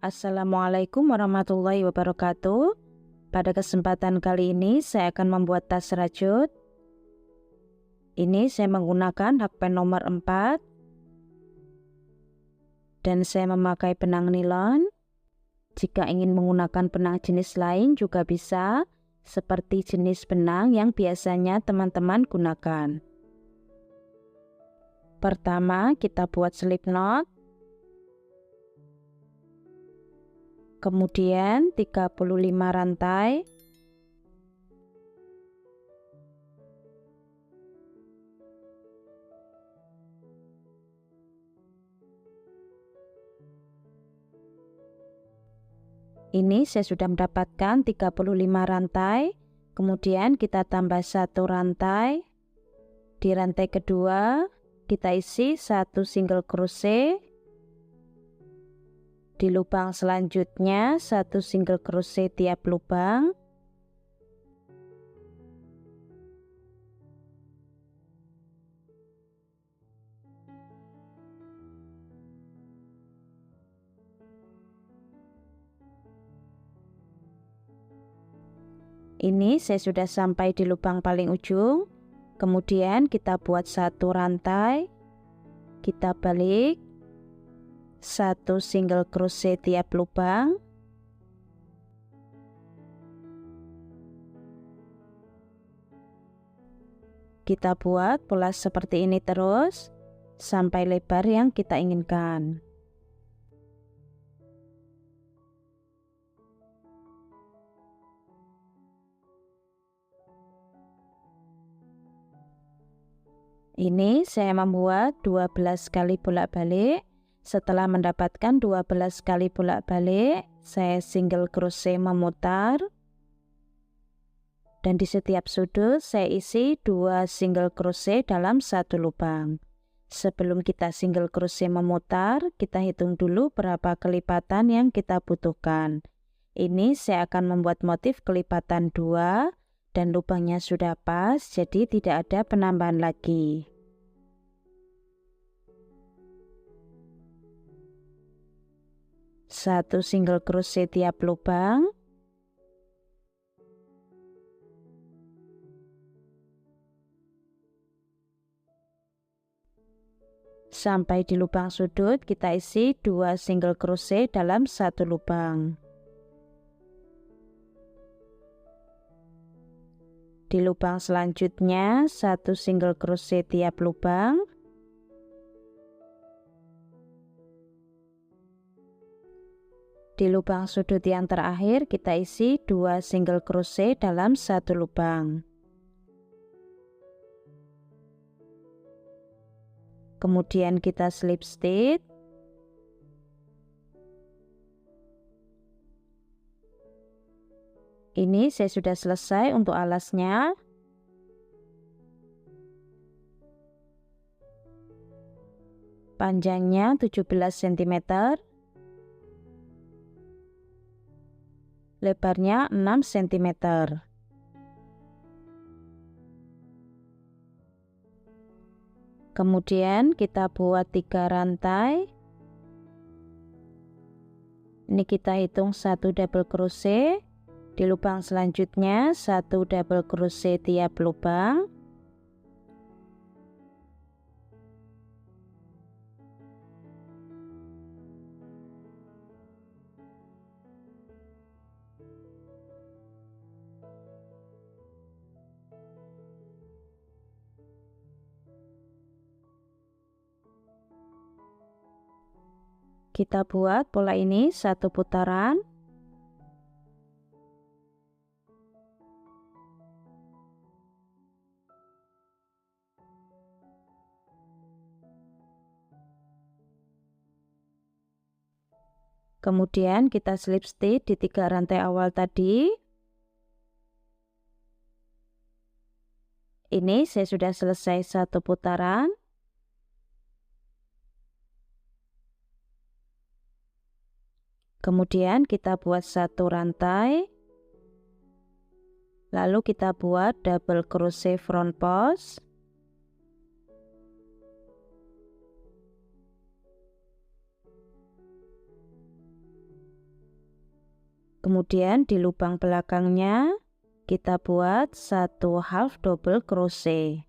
Assalamualaikum warahmatullahi wabarakatuh. Pada kesempatan kali ini saya akan membuat tas rajut. Ini saya menggunakan hakpen nomor 4 dan saya memakai benang nilon. Jika ingin menggunakan benang jenis lain juga bisa, seperti jenis benang yang biasanya teman-teman gunakan. Pertama, kita buat slip knot. Kemudian 35 rantai. Ini saya sudah mendapatkan 35 rantai. Kemudian kita tambah 1 rantai. Di rantai kedua kita isi 1 single crochet. Di lubang selanjutnya 1 single crochet tiap lubang. Ini saya sudah sampai di lubang paling ujung. Kemudian kita buat 1 rantai. Kita balik. 1 single crochet tiap lubang. Kita buat pola seperti ini terus sampai lebar yang kita inginkan. Ini saya membuat 12 kali bolak-balik. Setelah mendapatkan 12 kali bolak-balik, saya single crochet memutar. Dan di setiap sudut saya isi 2 single crochet dalam 1 lubang. Sebelum kita single crochet memutar, kita hitung dulu berapa kelipatan yang kita butuhkan. Ini saya akan membuat motif kelipatan 2 dan lubangnya sudah pas, jadi tidak ada penambahan lagi. Satu single crochet tiap lubang. Sampai di lubang sudut kita isi 2 single crochet dalam 1 lubang. Di lubang selanjutnya 1 single crochet tiap lubang. Di lubang sudut yang terakhir kita isi 2 single crochet dalam 1 lubang. Kemudian kita slip stitch. Ini saya sudah selesai untuk alasnya. Panjangnya 17 cm. Lebarnya 6 cm. Kemudian kita buat 3 rantai. Ini kita hitung 1 double crochet. Di lubang selanjutnya 1 double crochet tiap lubang. Kita buat pola ini 1 putaran. Kemudian kita slip stitch di 3 rantai awal tadi. Ini saya sudah selesai 1 putaran. Kemudian kita buat 1 rantai. Lalu kita buat double crochet front post. Kemudian di lubang belakangnya kita buat 1 half double crochet.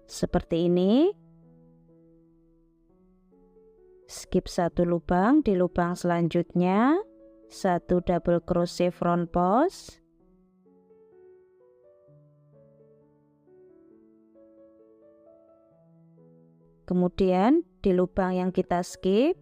Seperti ini. Skip 1 lubang, di lubang selanjutnya 1 double crochet front post. Kemudian di lubang yang kita skip,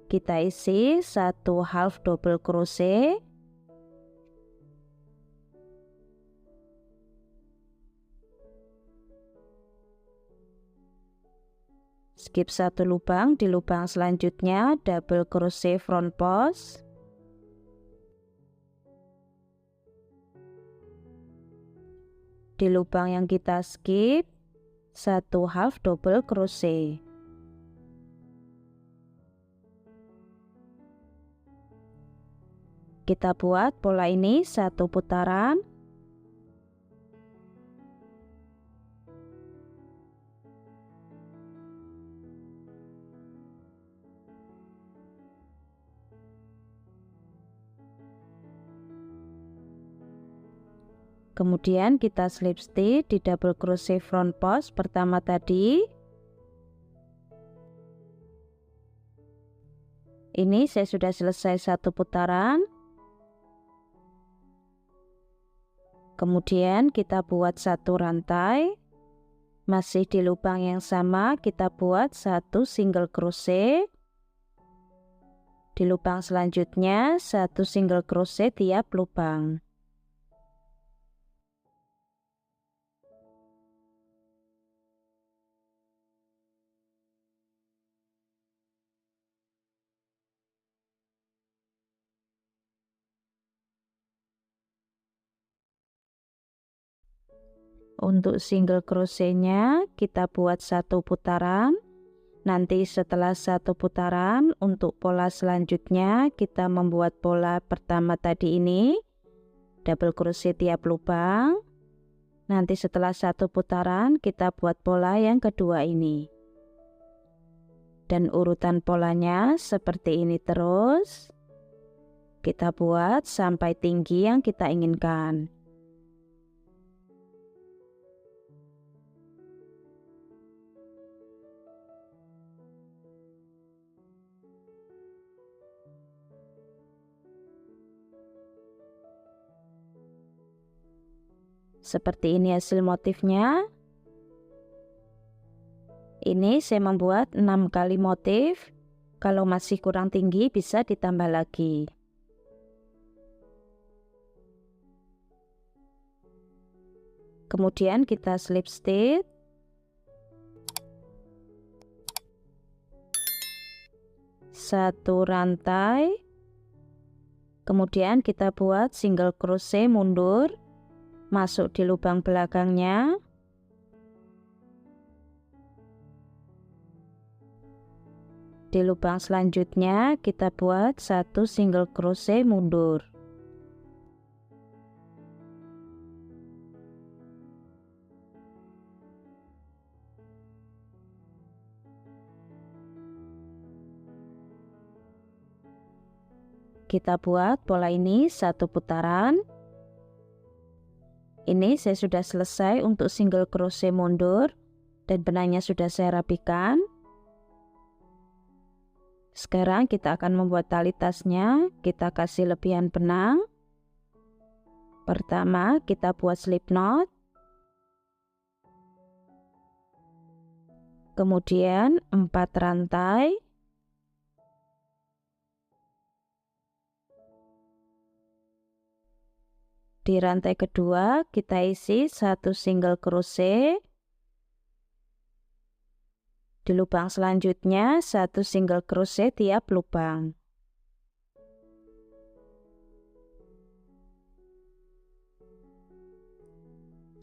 kita isi 1 half double crochet. Skip 1 lubang, di lubang selanjutnya double crochet front post. Di lubang yang kita skip 1 half double crochet. Kita buat pola ini 1 putaran. Kemudian kita slip stitch di double crochet front post pertama tadi. Ini saya sudah selesai 1 putaran. Kemudian kita buat 1 rantai. Masih di lubang yang sama kita buat 1 single crochet. Di lubang selanjutnya 1 single crochet tiap lubang. Untuk single crochetnya kita buat 1 putaran. Nanti setelah 1 putaran untuk pola selanjutnya kita membuat pola pertama tadi ini double crochet tiap lubang. Nanti setelah 1 putaran kita buat pola yang kedua ini. Dan urutan polanya seperti ini terus. Kita buat sampai tinggi yang kita inginkan. Seperti ini hasil motifnya. Ini saya membuat 6 kali motif. Kalau masih kurang tinggi bisa ditambah lagi. Kemudian kita slip stitch. Satu rantai. Kemudian kita buat single crochet mundur. Masuk di lubang belakangnya. Di lubang selanjutnya kita buat 1 single crochet mundur. Kita buat pola ini 1 putaran. Ini saya sudah selesai untuk single crochet mundur dan benangnya sudah saya rapikan. Sekarang kita akan membuat tali tasnya. Kita kasih lebihan benang. Pertama kita buat slip knot. Kemudian 4 rantai. Di rantai kedua kita isi 1 single crochet. Di lubang selanjutnya 1 single crochet tiap lubang.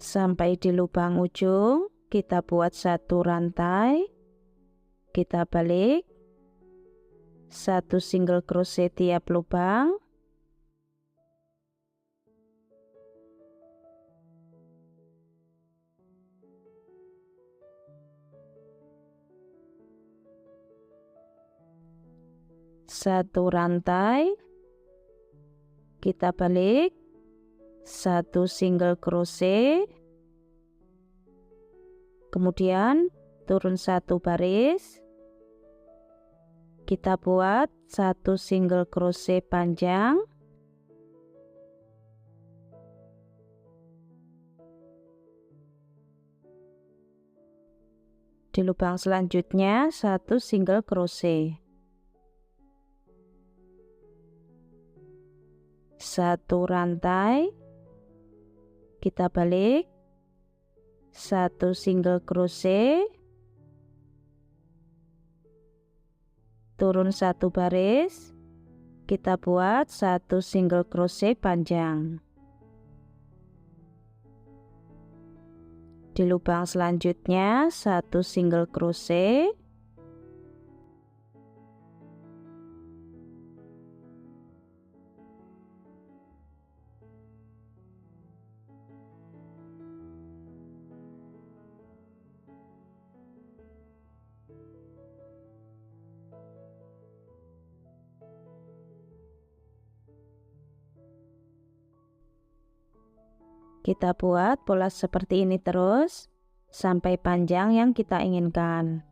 Sampai di lubang ujung kita buat 1 rantai. Kita balik. 1 single crochet tiap lubang. 1 rantai, kita balik, 1 single crochet, kemudian turun 1 baris, kita buat 1 single crochet panjang, di lubang selanjutnya 1 single crochet, 1 rantai, kita balik, 1 single crochet, turun 1 baris, kita buat 1 single crochet panjang. Di lubang selanjutnya 1 single crochet, kita buat pola seperti ini terus sampai panjang yang kita inginkan.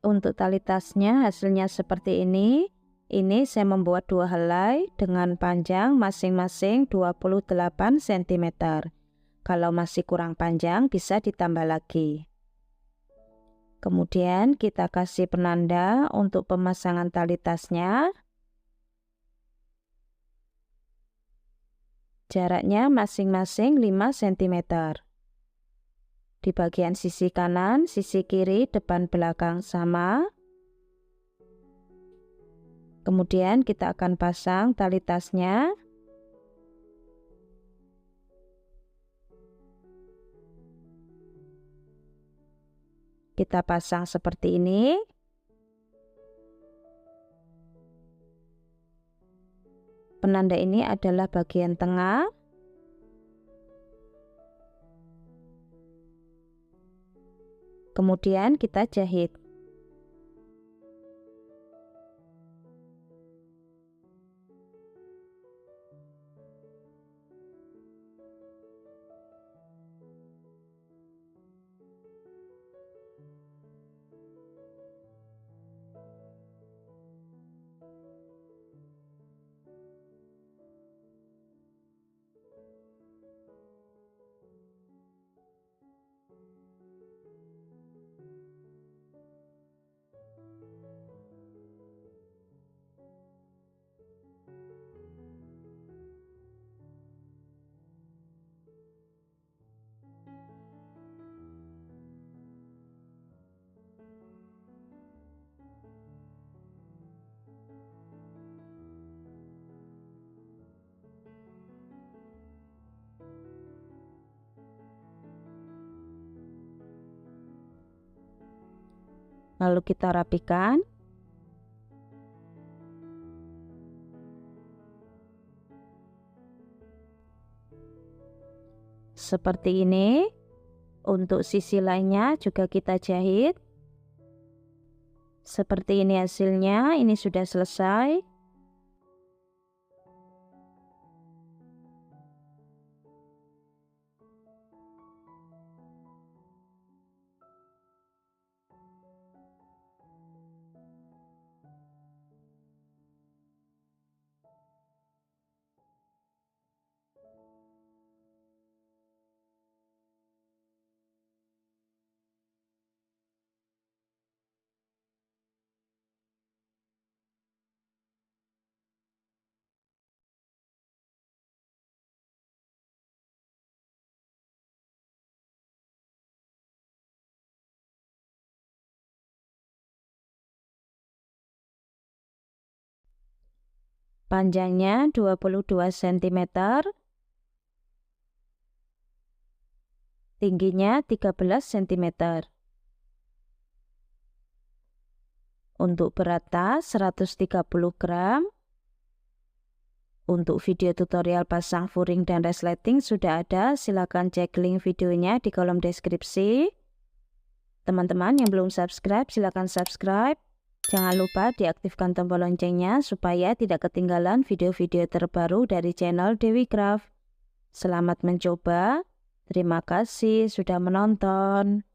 Untuk tali tasnya hasilnya seperti ini. Ini saya membuat 2 helai dengan panjang masing-masing 28 cm. Kalau masih kurang panjang bisa ditambah lagi. Kemudian kita kasih penanda untuk pemasangan tali tasnya. Jaraknya masing-masing 5 cm. Di bagian sisi kanan, sisi kiri, depan belakang sama. Kemudian kita akan pasang tali tasnya. Kita pasang seperti ini. Penanda ini adalah bagian tengah. Kemudian kita jahit. Lalu kita rapikan. Seperti ini. Untuk sisi lainnya juga kita jahit. Seperti ini hasilnya, ini sudah selesai. Panjangnya 22 cm, tingginya 13 cm. Untuk berat tas 130 gram. Untuk video tutorial pasang furing dan resleting sudah ada, silakan cek link videonya di kolom deskripsi. Teman-teman yang belum subscribe, silakan subscribe. Jangan lupa diaktifkan tombol loncengnya supaya tidak ketinggalan video-video terbaru dari channel Dewi Craft. Selamat mencoba. Terima kasih sudah menonton.